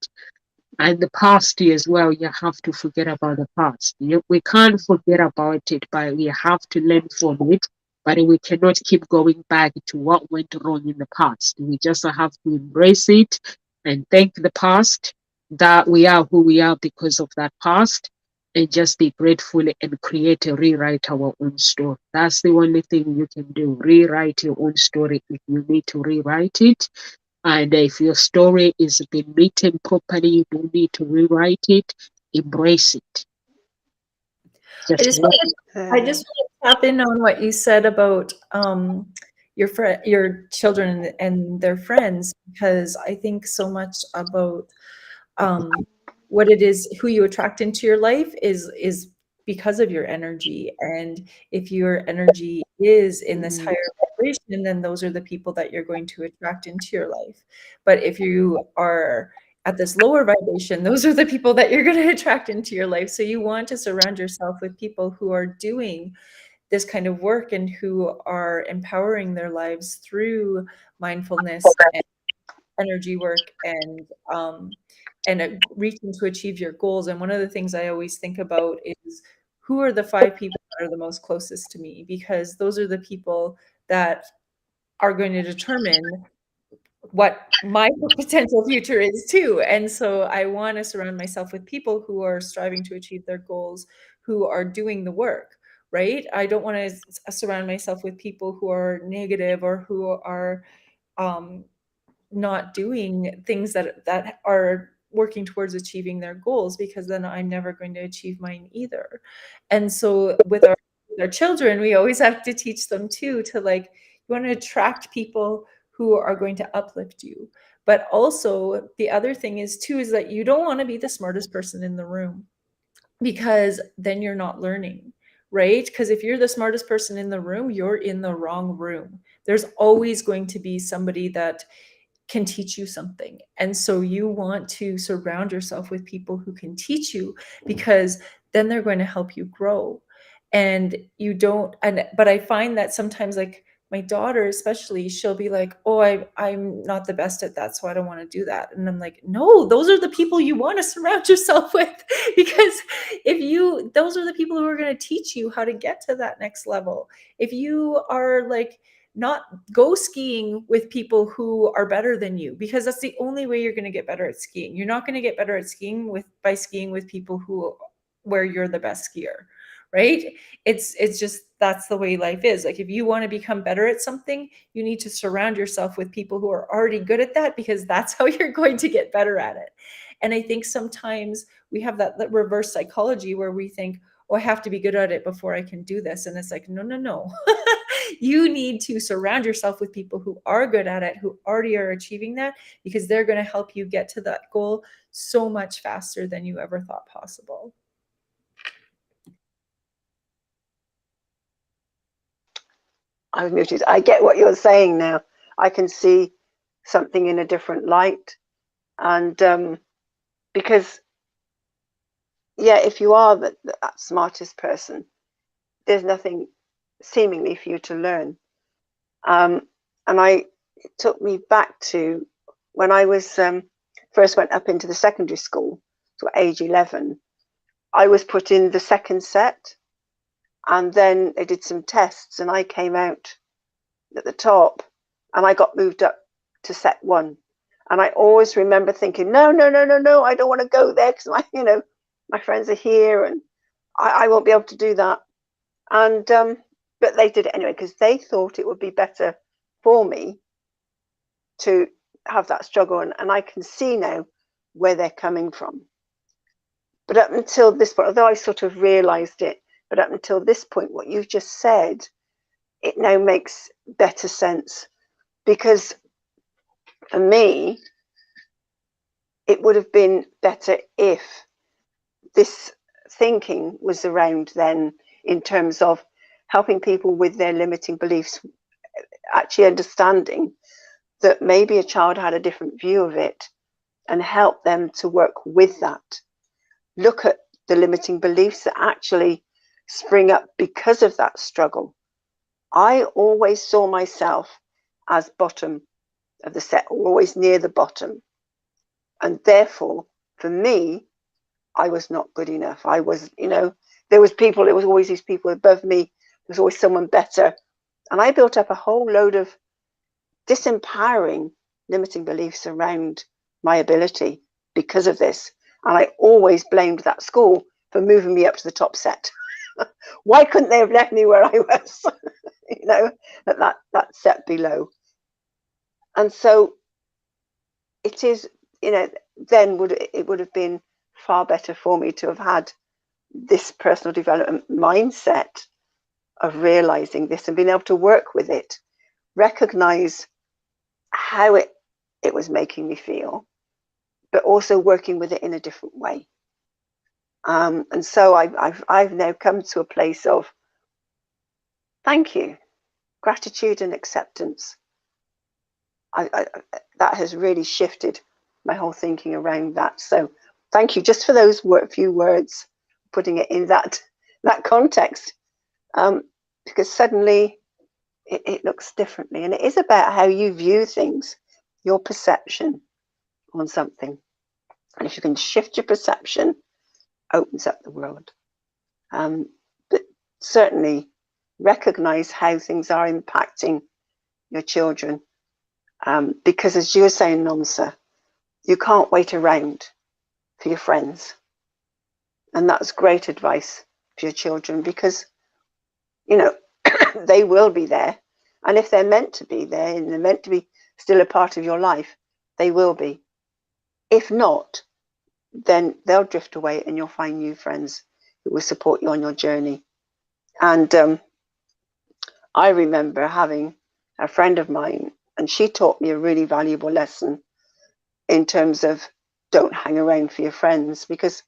And the past as well, you have to forget about the past. We can't forget about it, but we have to learn from it. But we cannot keep going back to what went wrong in the past. We just have to embrace it and thank the past, that we are who we are because of that past, and just be grateful and rewrite our own story. That's the only thing you can do. Rewrite your own story if you need to rewrite it. And if your story is been written properly, you don't need to rewrite it. Embrace it. I Just just want I just want to tap in on what you said about your children and their friends, because I think so much about what it is, who you attract into your life is because of your energy. And if your energy is in this higher vibration, then those are the people that you're going to attract into your life. But if you are at this lower vibration, those are the people that you're going to attract into your life. So you want to surround yourself with people who are doing this kind of work and who are empowering their lives through mindfulness and energy work, and reaching to achieve your goals. And one of the things I always think about is, who are the 5 people that are the most closest to me? Because those are the people that are going to determine what my potential future is too. And so I want to surround myself with people who are striving to achieve their goals, who are doing the work, right? I don't want to surround myself with people who are negative, or who are um, not doing things that are working towards achieving their goals, because then I'm never going to achieve mine either. And so with our children, we always have to teach them too, to like, you want to attract people who are going to uplift you. But also the other thing is too, is that you don't want to be the smartest person in the room, because then you're not learning, right? Because if you're the smartest person in the room, you're in the wrong room. There's always going to be somebody that can teach you something. And so you want to surround yourself with people who can teach you, because then they're going to help you grow. And you don't, but I find that sometimes, like my daughter especially, she'll be like, oh, I'm not the best at that, so I don't want to do that. And I'm like, no, those are the people you want to surround yourself with, because those are the people who are going to teach you how to get to that next level. If you are like, not go skiing with people who are better than you, because that's the only way you're going to get better at skiing. You're not going to get better at skiing by skiing with people where you're the best skier, right? It's just, that's the way life is. Like, if you want to become better at something, you need to surround yourself with people who are already good at that, because that's how you're going to get better at it. And I think sometimes we have that reverse psychology where we think, oh, I have to be good at it before I can do this. And it's like, no. You need to surround yourself with people who are good at it, who already are achieving that, because they're going to help you get to that goal so much faster than you ever thought possible. I was muted. I get what you're saying now. I can see something in a different light. And because, yeah, if you are the smartest person, there's nothing seemingly for you to learn. And it took me back to when I was first went up into the secondary school, so at age 11, I was put in the second set. And then they did some tests and I came out at the top and I got moved up to set 1. And I always remember thinking, no, I don't want to go there because my friends are here and I won't be able to do that. And but they did it anyway because they thought it would be better for me to have that struggle. And I can see now where they're coming from. But up until this point, although I sort of realized it, but up until this point, what you've just said, it now makes better sense. Because for me, it would have been better if this thinking was around then in terms of helping people with their limiting beliefs, actually understanding that maybe a child had a different view of it and help them to work with that. Look at the limiting beliefs that actually spring up because of that struggle. I always saw myself as bottom of the set, always near the bottom. And therefore, for me, I was not good enough. I was, there was always these people above me. There was always someone better. And I built up a whole load of disempowering limiting beliefs around my ability because of this. And I always blamed that school for moving me up to the top set. Why couldn't they have left me where I was, that set below? And so it is, then it would have been far better for me to have had this personal development mindset of realizing this and being able to work with it, recognize how it was making me feel, but also working with it in a different way. And so I've now come to a place of thank you, gratitude and acceptance. That has really shifted my whole thinking around that. So thank you just for those few words, putting it in that context, because suddenly it looks differently. And it is about how you view things, your perception on something. And if you can shift your perception, opens up the world. But certainly recognize how things are impacting your children. Because as you were saying, Nomsa, you can't wait around for your friends. And that's great advice for your children because, they will be there. And if they're meant to be there and they're meant to be still a part of your life, they will be. If not, then they'll drift away and you'll find new friends who will support you on your journey. And I remember having a friend of mine, and she taught me a really valuable lesson in terms of don't hang around for your friends, because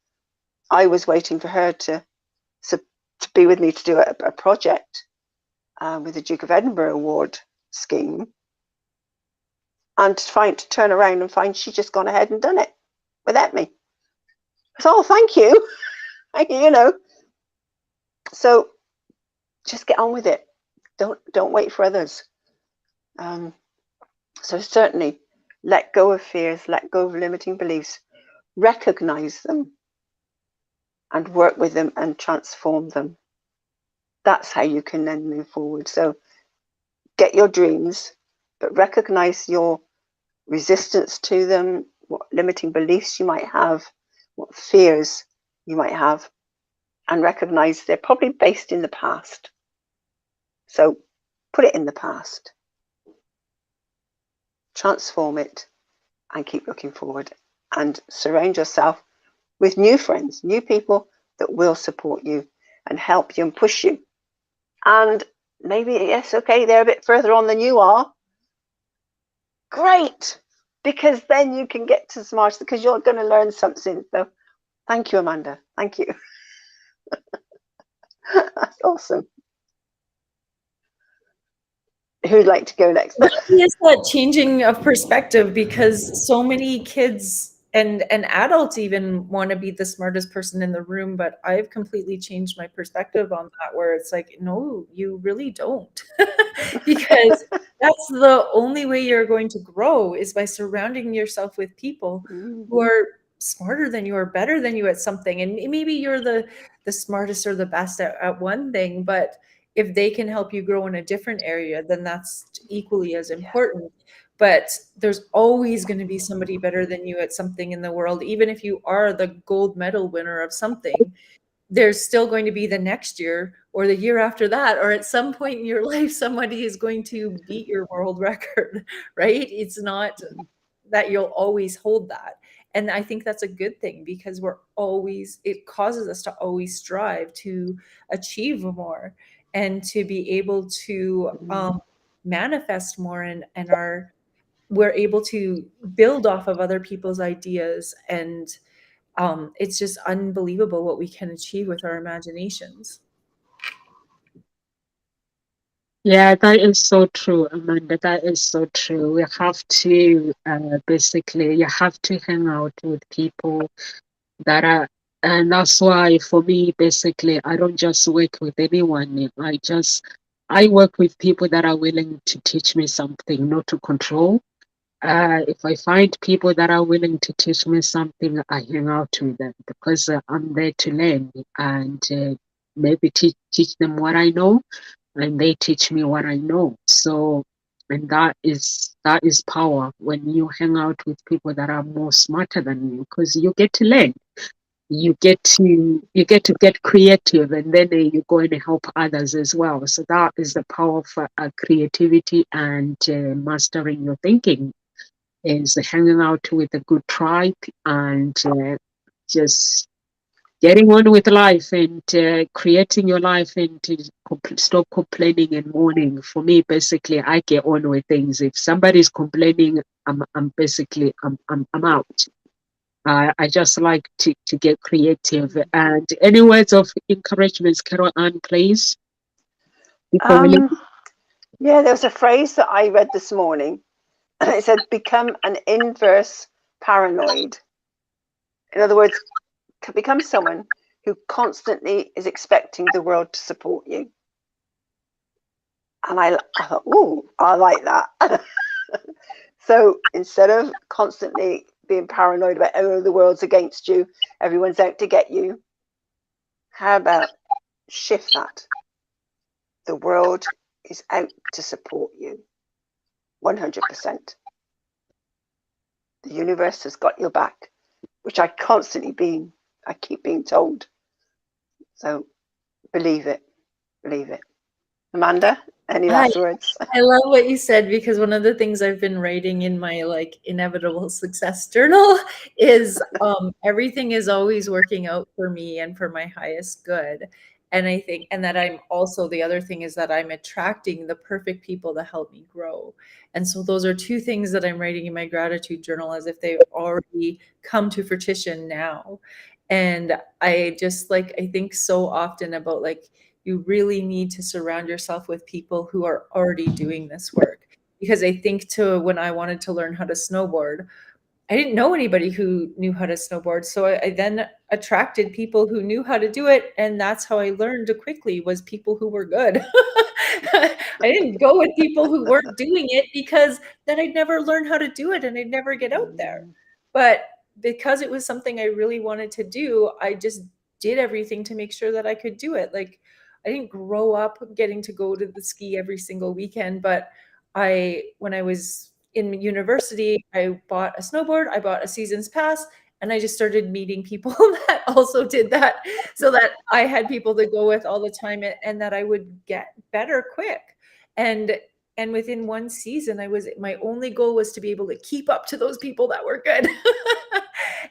I was waiting for her to be with me to do a project with the Duke of Edinburgh Award scheme, and to turn around and find she'd just gone ahead and done it without me. So, oh, thank you. So just get on with it. Don't wait for others. So certainly let go of fears, let go of limiting beliefs, recognize them and work with them and transform them. That's how you can then move forward. So get your dreams, but recognize your resistance to them, what limiting beliefs you might have, what fears you might have, and recognize they're probably based in the past. So put it in the past, transform it, and keep looking forward, and surround yourself with new friends, new people that will support you and help you and push you. And maybe, yes, okay, they're a bit further on than you are. Great, because then you can get to smart, because you're going to learn something. So thank you, Amanda. Thank you. That's awesome. Who'd like to go next? It's that changing of perspective, because so many kids and adults even want to be the smartest person in the room, but I've completely changed my perspective on that, where it's like, no, you really don't. Because that's the only way you're going to grow, is by surrounding yourself with people who are smarter than you or better than you at something, and maybe you're the smartest or the best at one thing, but if they can help you grow in a different area, then that's equally as important. But there's always going to be somebody better than you at something in the world. Even if you are the gold medal winner of something, there's still going to be the next year or the year after that, or at some point in your life, somebody is going to beat your world record, right? It's not that you'll always hold that. And I think that's a good thing, because it causes us to always strive to achieve more and to be able to manifest more, and we're able to build off of other people's ideas, and it's just unbelievable what we can achieve with our imaginations. Yeah, that is so true, Amanda. That is so true. We have to basically, you have to hang out with people that are, and that's why for me, basically, I don't just work with anyone. I work with people that are willing to teach me something, not to control. If I find people that are willing to teach me something, I hang out with them, because I'm there to learn, and maybe teach them what I know, and they teach me what I know. So, and that is power, when you hang out with people that are more smarter than you, because you get to learn. You get to get creative, and then you go and help others as well. So that is the power of creativity and mastering your thinking, is hanging out with a good tribe, and just getting on with life, and creating your life, and to stop complaining and mourning. For me, basically, I get on with things. If somebody's complaining, I'm basically I'm out. I just like to get creative. And any words of encouragement, Carol Ann, please, before we leave? Yeah, there was a phrase that I read this morning, and it said, become an inverse paranoid. In other words, become someone who constantly is expecting the world to support you. And I thought, ooh, I like that. So instead of constantly being paranoid about, oh, the world's against you, everyone's out to get you, how about shift that? The world is out to support you, 100%. The universe has got your back, which I keep being told. So believe it. Amanda, any last words? I love what you said, because one of the things I've been writing in my inevitable success journal is everything is always working out for me and for my highest good. And I think, and that I'm also, the other thing is that I'm attracting the perfect people to help me grow. And so those are two things that I'm writing in my gratitude journal as if they've already come to fruition now. And I just I think so often about you really need to surround yourself with people who are already doing this work. Because I think when I wanted to learn how to snowboard, I didn't know anybody who knew how to snowboard. So I then attracted people who knew how to do it. And that's how I learned quickly, was people who were good. I didn't go with people who weren't doing it, because then I'd never learn how to do it and I'd never get out there. But because it was something I really wanted to do, I just did everything to make sure that I could do it. I didn't grow up getting to go to the ski every single weekend, but when I was in university, I bought a snowboard, I bought a season's pass, and I just started meeting people that also did that, so that I had people to go with all the time, and that I would get better quick. And within one season, my only goal was to be able to keep up to those people that were good.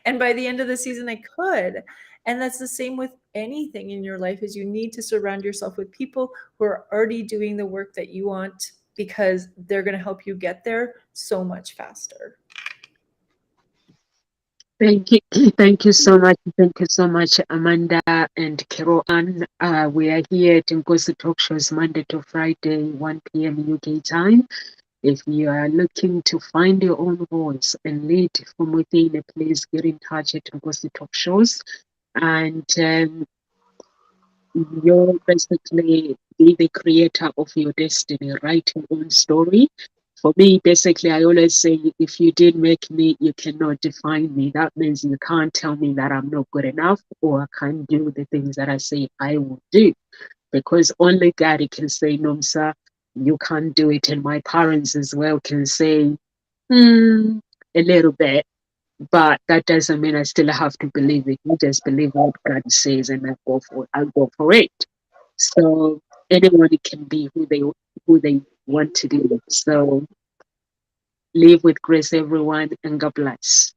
And by the end of the season, I could. And that's the same with anything in your life, is you need to surround yourself with people who are already doing the work that you want, because they're going to help you get there so much faster. Thank you. Thank you so much. Thank you so much, Amanda and Carol Ann. We are here at Ngozi Talk Shows Monday to Friday, 1 p.m. UK time. If you are looking to find your own voice and lead from within, please get in touch at Ngozi Talk Shows. And you'll basically be the creator of your destiny, write your own story. For me, basically, I always say, if you didn't make me, you cannot define me. That means you can't tell me that I'm not good enough or I can't do the things that I say I will do. Because only God can say, no, sir, you can't do it. And my parents as well can say, a little bit. But that doesn't mean I still have to believe it. You just believe what God says and I'll go for it. So anyone can be who they want to be. So live with grace, everyone, and God bless.